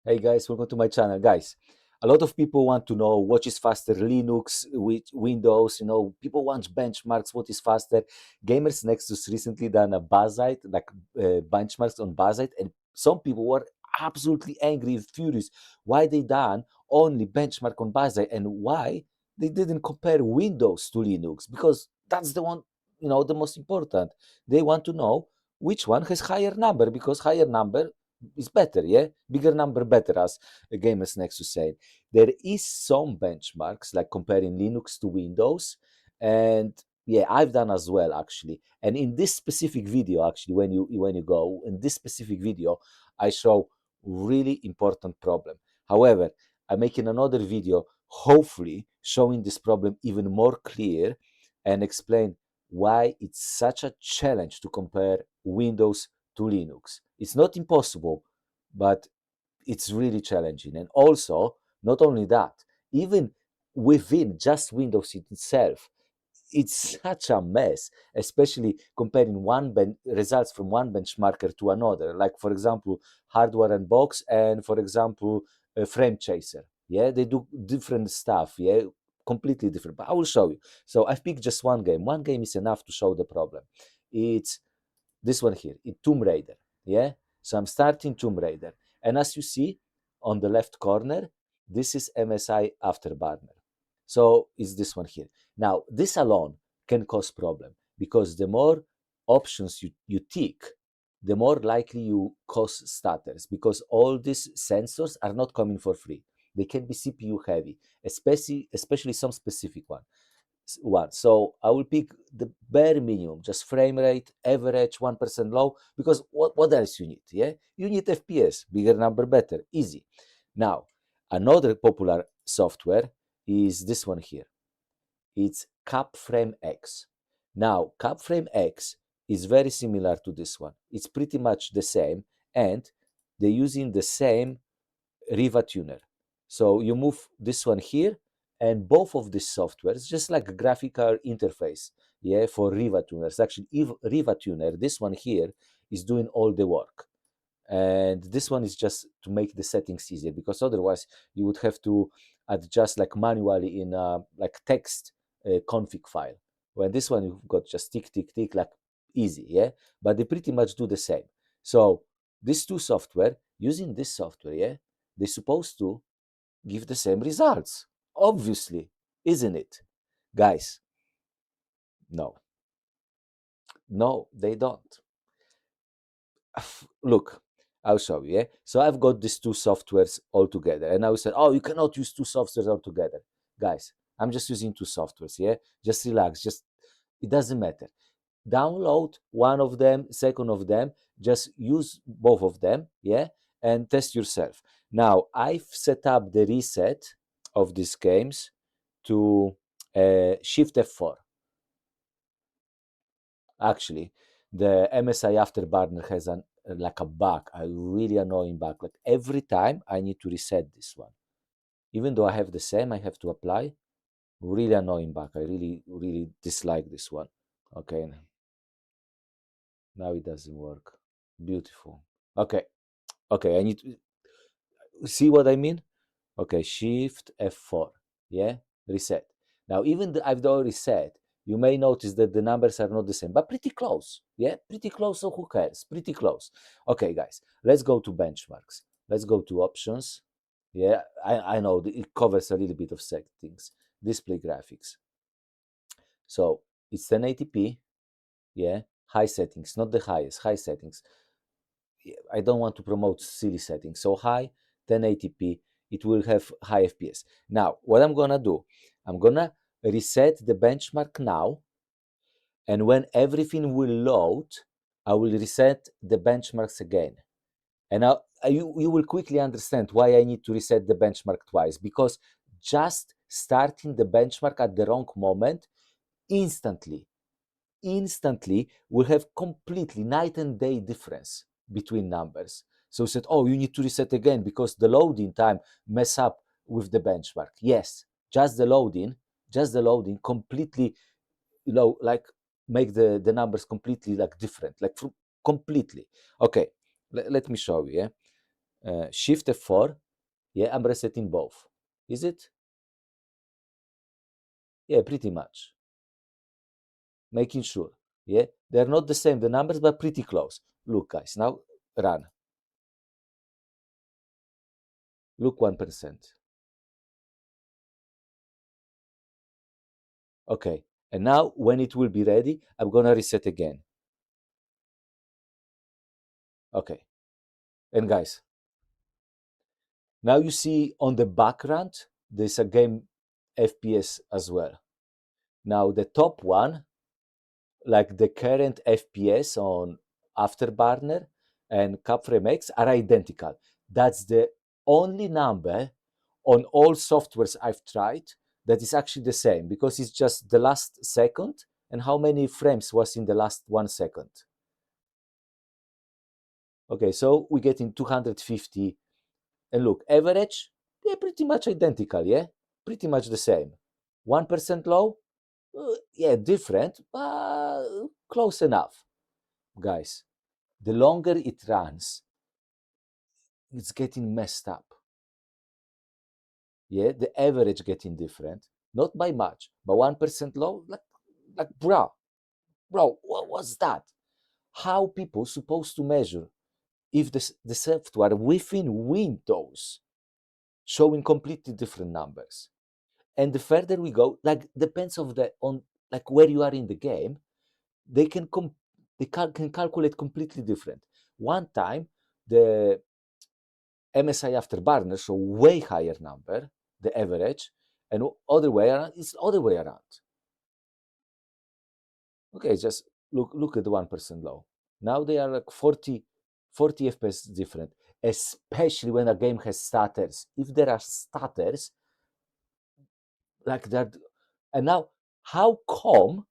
Hey guys, welcome to my channel. Guys, a lot of people want to know what is faster, Linux, with Windows, people want benchmarks, what is faster. Gamers Nexus recently done a Buzzite, benchmarks on Buzzite, and some people were absolutely angry and furious why they done only benchmark on Buzzite and why they didn't compare Windows to Linux, because that's the one, the most important. They want to know which one has higher number, because higher number is better, yeah? Bigger number better, as Gamers Nexus said. There is some benchmarks, like comparing Linux to Windows, and yeah, I've done as well, actually. And in this specific video, actually, when you go in this specific video, I show really important problem. However, I'm making another video, hopefully showing this problem even more clear and explain why it's such a challenge to compare Windows to Linux. It's not impossible, but it's really challenging. And also, not only that, even within just Windows itself, it's such a mess, especially comparing results from one benchmarker to another. Like, for example, Hardware Unbox and, for example, Frame Chaser. Yeah, they do different stuff. Yeah, completely different. But I will show you. So I've picked just one game. One game is enough to show the problem. It's this one here, Tomb Raider. Yeah, so I'm starting Tomb Raider, and as you see on the left corner, this is MSI Afterburner. So it's this one here. Now this alone can cause problem, because the more options you tick, the more likely you cause stutters, because all these sensors are not coming for free. They can be CPU heavy, especially some specific one. So I will pick the bare minimum, just frame rate, average, 1% low, because what else you need? Yeah, you need FPS, bigger number better, easy. Now, another popular software is this one here. It's CapFrame X. Now, CapFrame X is very similar to this one. It's pretty much the same, and they're using the same Riva tuner. So you move this one here, and both of these softwares, just like a graphical interface, yeah, for Riva tuners. Actually, Riva tuner, this one here, is doing all the work. And this one is just to make the settings easier, because otherwise you would have to adjust like manually in like text config file. When this one you've got just tick, tick, tick, like easy, yeah? But they pretty much do the same. So these two software, using this software, yeah, they're supposed to give the same results, obviously, isn't it? Guys, no. No, they don't. Look, I'll show you. Yeah? So I've got these two softwares all together, and I will say, oh, you cannot use two softwares all together. Guys, I'm just using two softwares. Yeah, just relax. Just it doesn't matter. Download one of them, second of them. Just use both of them. Yeah, and test yourself. Now I've set up the reset of these games to Shift F4. Actually, the MSI Afterburner has like a bug, a really annoying bug. Like every time I need to reset this one, even though I have the same, I have to apply. Really annoying bug. I really, really dislike this one. Okay, now it doesn't work. Beautiful. Okay, okay. I need to see what I mean. Okay, Shift F4. Yeah, reset. Now, even I've done reset, you may notice that the numbers are not the same, but pretty close. Yeah, pretty close. So who cares? Pretty close. Okay, guys, let's go to benchmarks. Let's go to options. Yeah, I know it covers a little bit of settings. Display graphics. So it's 1080p. Yeah, high settings, not the highest, high settings. I don't want to promote silly settings. So high, 1080p, it will have high FPS. Now, what I'm gonna do, I'm gonna reset the benchmark now, and when everything will load, I will reset the benchmarks again. And you will quickly understand why I need to reset the benchmark twice, because just starting the benchmark at the wrong moment, instantly will have completely night and day difference between numbers. So said, oh, you need to reset again because the loading time mess up with the benchmark. Yes, just the loading completely, like make the numbers completely like different, like completely. Okay, let me show you. Yeah, Shift F4. Yeah, I'm resetting both. Is it? Yeah, pretty much. Making sure. Yeah, they're not the same, the numbers, but pretty close. Look, guys, now run. Look, 1%. Okay, and now when it will be ready, I'm gonna reset again. Okay, and guys, now you see on the background, there's a game FPS as well. Now the top one, like the current FPS on Afterburner and Capframe X are identical. That's the only number on all softwares I've tried that is actually the same, because it's just the last second and how many frames was in the last 1 second. Okay, so we get in 250, and look, average, they're pretty much identical, yeah? Pretty much the same. 1% low, yeah, different, but close enough. Guys, the longer it runs, it's getting messed up. Yeah, the average getting different, not by much, but 1% low, like bro, what was that? How people supposed to measure if the software within Windows showing completely different numbers? And the further we go, like depends of the on like where you are in the game, they can calculate completely different. One time, the MSI Afterburner show way higher number, the average, and other way around, it's the other way around. Okay, just look at the 1% low. Now they are like 40 FPS different, especially when a game has stutters. If there are stutters, like that, and now how come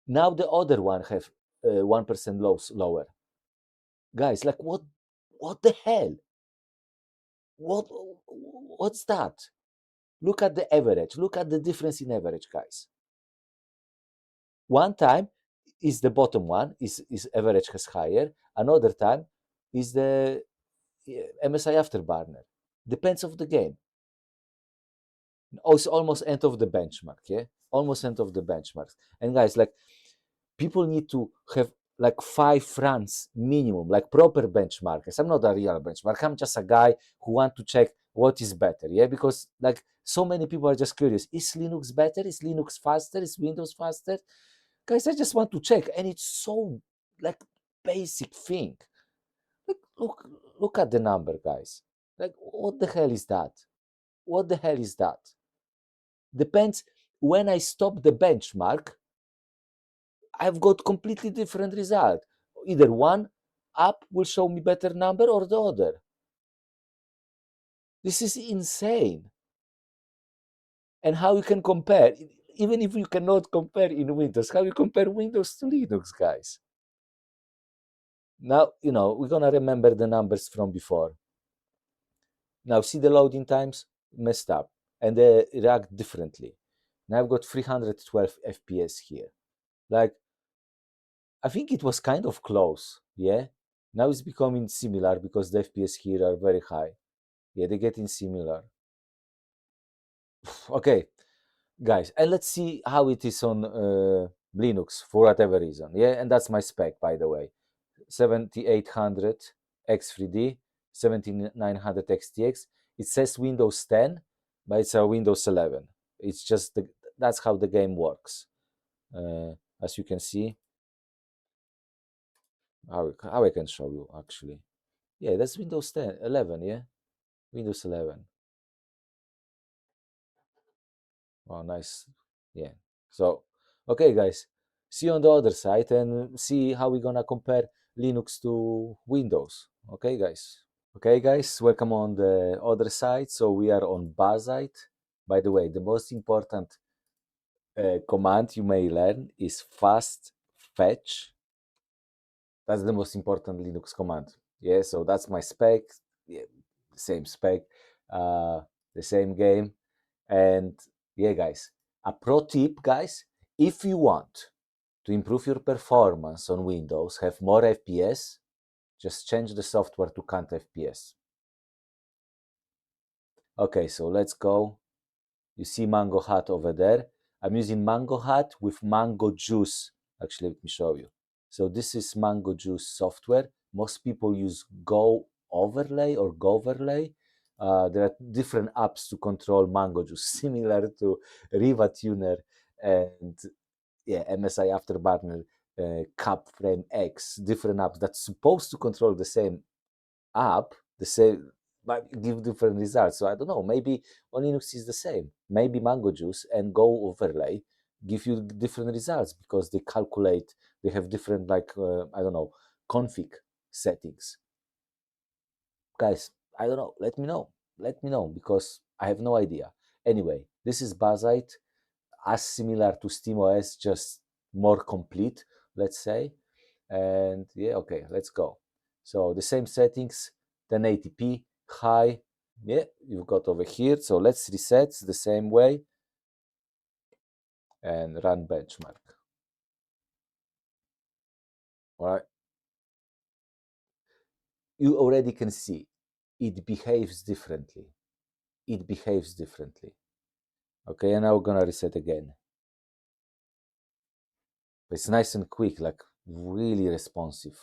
now the other one have 1% lower? Guys, like what the hell? What what's that? Look at the average. Look at the difference in average, guys. One time is the bottom one, is average has higher. Another time is the MSI Afterburner. Depends of the game. Also, almost end of the benchmark, yeah? Almost end of the benchmarks. And guys, like people need to have like 5 runs minimum, like proper benchmarkers. I'm not a real benchmark. I'm just a guy who want to check what is better, yeah? Because like so many people are just curious: is Linux better? Is Linux faster? Is Windows faster? Guys, I just want to check, and it's so like basic thing. Like, look at the number, guys. Like, what the hell is that? What the hell is that? Depends when I stop the benchmark, I've got completely different result. Either one app will show me better number or the other. This is insane. And how you can compare, even if you cannot compare in Windows, how you compare Windows to Linux, guys? Now, we're gonna remember the numbers from before. Now, see the loading times messed up, and they react differently. Now I've got 312 FPS here. Like, I think it was kind of close, yeah? Now it's becoming similar because the FPS here are very high. Yeah, they're getting similar. Okay, guys, and let's see how it is on Linux for whatever reason. Yeah, and that's my spec, by the way. 7800 X3D, 7900 XTX. It says Windows 10, but it's a Windows 11. It's just that's how the game works. As you can see, how I can show you actually. Yeah, that's Windows 10, 11. Yeah, Windows 11. Oh, nice. Yeah. So, okay, guys, see you on the other side and see how we're gonna compare Linux to Windows. Okay, guys. Okay, guys, welcome on the other side. So we are on Buzzite. By the way, the most important command you may learn is fast fetch. That's the most important Linux command. Yeah, so that's my spec. Yeah, same spec, uh, the same game. And yeah, guys, a pro tip, guys, if you want to improve your performance on Windows, have more FPS, just change the software to count FPS. Okay, so let's go. You see MangoHUD over there. I'm using MangoHUD with Mango Juice. Actually, let me show you. So this is Mango Juice software. Most people use Go Overlay or Goverlay. There are different apps to control Mango Juice, similar to Riva Tuner and yeah, MSI Afterburner, Cap Frame X, different apps that's supposed to control the same app, the same, but give different results. So I don't know. Maybe on Linux is the same. Maybe Mango Juice and Go Overlay give you different results because they calculate. They have different I don't know, config settings. Guys, I don't know. Let me know. Let me know because I have no idea. Anyway, this is Bazzite, as similar to SteamOS, just more complete, let's say. And yeah, okay, let's go. So the same settings, 1080p, high. Yeah, you've got over here. So let's reset the same way and run benchmark. All right, you already can see it behaves differently. It behaves differently. Okay, and now we're gonna reset again. It's nice and quick, like really responsive.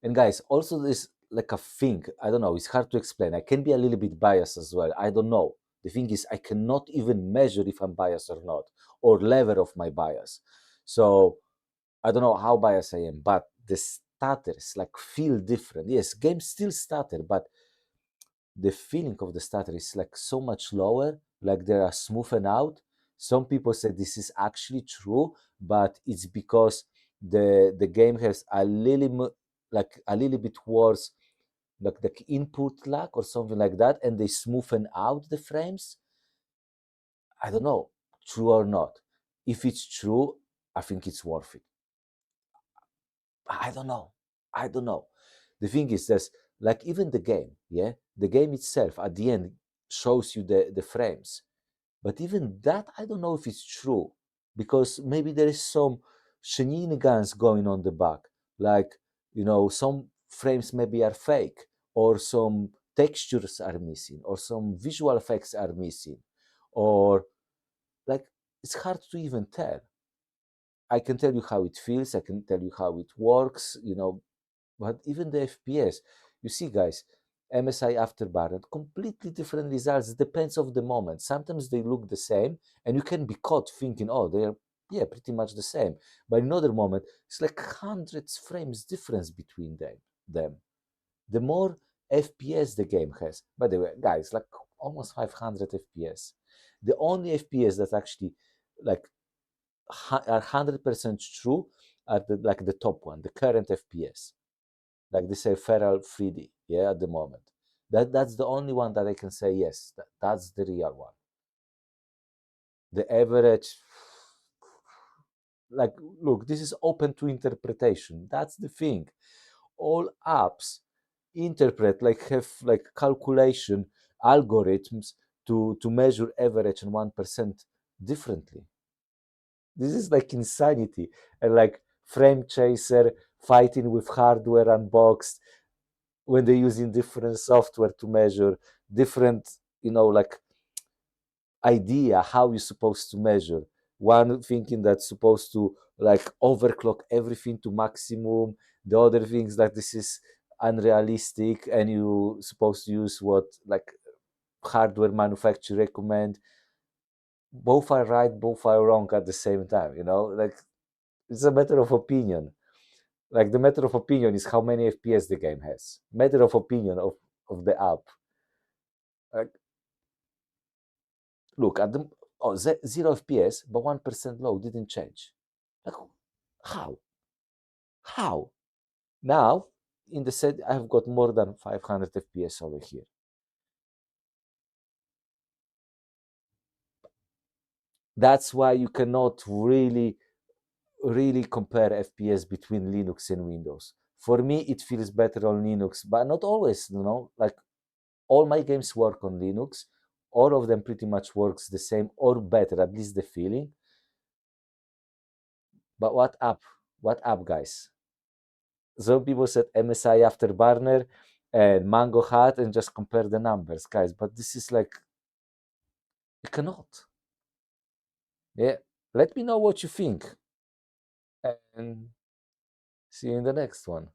And guys, also this like a thing, I don't know, it's hard to explain. I can be a little bit biased as well. I don't know. The thing is, I cannot even measure if I'm biased or not, or level of my bias. So I don't know how biased I am, but the stutters like feel different. Yes, games still stutter, but the feeling of the stutter is like so much lower, like they are smoothened out. Some people say this is actually true, but it's because the game has a like a little bit worse like the input lag or something like that, and they smoothen out the frames. I don't know, true or not. If it's true, I think it's worth it. I don't know. I don't know. The thing is this, like even the game, yeah, the game itself at the end shows you the frames. But even that, I don't know if it's true because maybe there is some shenanigans going on the back. Like, you know, some frames maybe are fake, or some textures are missing, or some visual effects are missing, or like it's hard to even tell. I can tell you how it feels, I can tell you how it works, you know, but even the FPS, you see, guys, MSI Afterburner, completely different results. Depends of the moment. Sometimes they look the same, and you can be caught thinking, oh, they're yeah, pretty much the same. But in another moment, it's like hundreds frames difference between them. The more FPS the game has, by the way, guys, like almost 500 FPS. The only FPS that actually like are 100% true are like the top one, the current FPS, like they say feral 3D, yeah, at the moment. That's the only one that I can say yes, that's the real one. The average, like, look, this is open to interpretation. That's the thing. All apps interpret, like have like calculation algorithms to measure average and 1% differently. This is like insanity. And like frame chaser fighting with hardware unboxed when they're using different software to measure different, you know, like idea how you're supposed to measure. One thinking that's supposed to like overclock everything to maximum, the other things that this is unrealistic and you supposed to use what like hardware manufacturer recommend. Both are right, both are wrong at the same time, you know, like it's a matter of opinion. Like the matter of opinion is how many FPS the game has. Matter of opinion of the app. Like, look at the zero FPS, but 1% low didn't change. Like how? How? Now in the set, I've got more than 500 FPS over here. That's why you cannot really compare FPS between Linux and Windows. For me, it feels better on Linux, but not always. You know, like all my games work on Linux. All of them pretty much works the same or better, at least the feeling. But what app? What app, guys? Some people said MSI Afterburner, and MangoHUD and just compare the numbers, guys. But this is like, you cannot. Yeah. Let me know what you think, and see you in the next one.